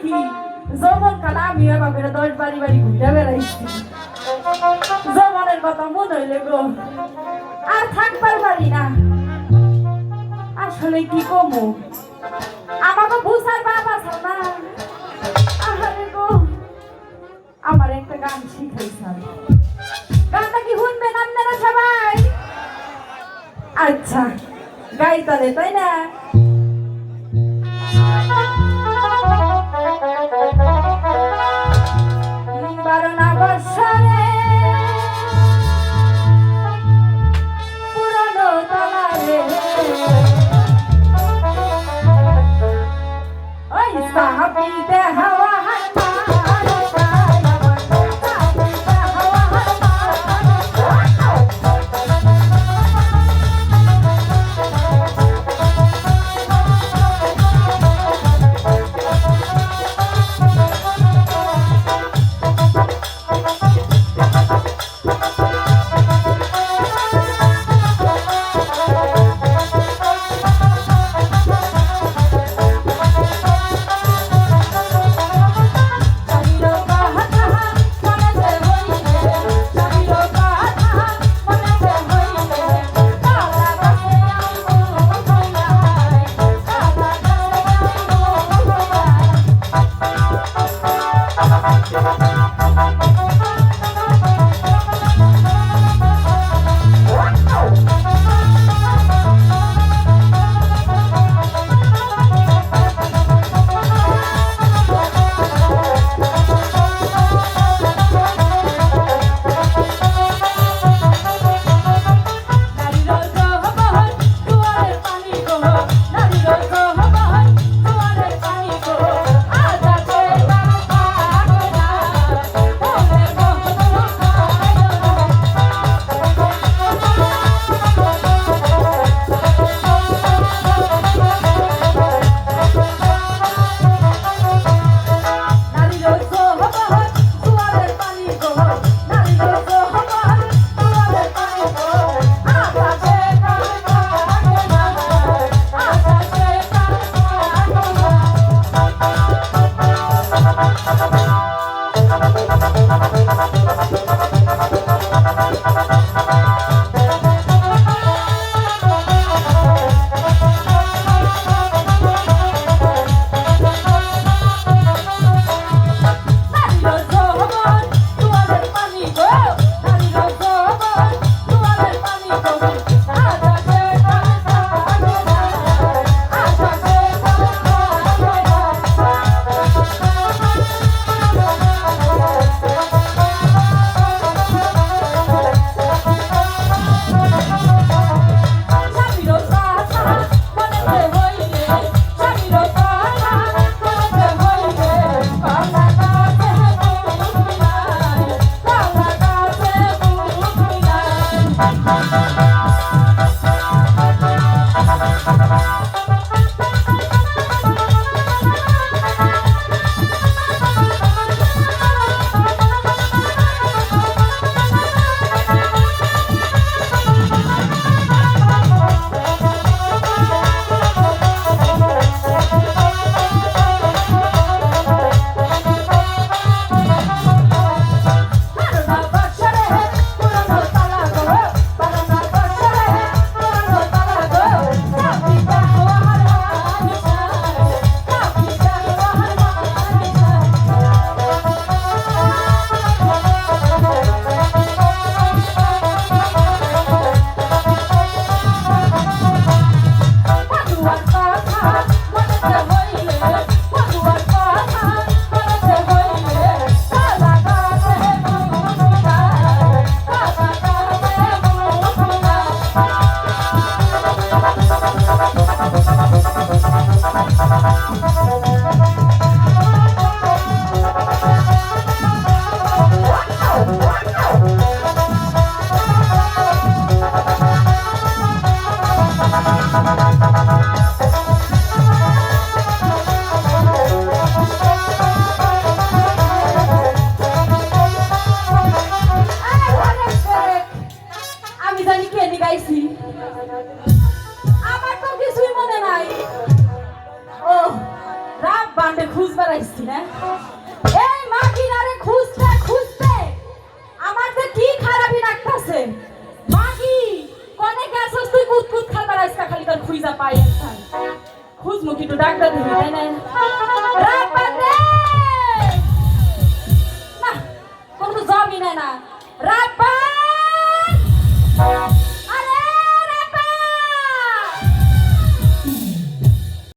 কি যৌবন কাল আমি এবার করে 10 বাড়ি বাড়ি ঘুরে বেড়াইছি যৌবনের কথা মনে হইলে গো আর থাকবার পারি না আসলে কি কমু আমাকে বুঝার বাবা আছে না আরে গো আমার একটা গান শিখাইছেন গানটা কি শুনবেন আপনারা সবাই আচ্ছা গাইতালে তাই না বারোনা বৎসরে পুরনো তলারে ওই সাহাবিতে হাওয়া বান্ডে খুঁজবার আইছি না এই মাগিনারে খুঁজতে খুঁজতে আমার যে কি খারাপই লাগতাছে মাগি কোনে গেছস তুই কুতকুত খাবার আইসা খালি তোর খুঁজা পাই একটা খুঁজ মুখি তো ডাক্তার দিবি তাই না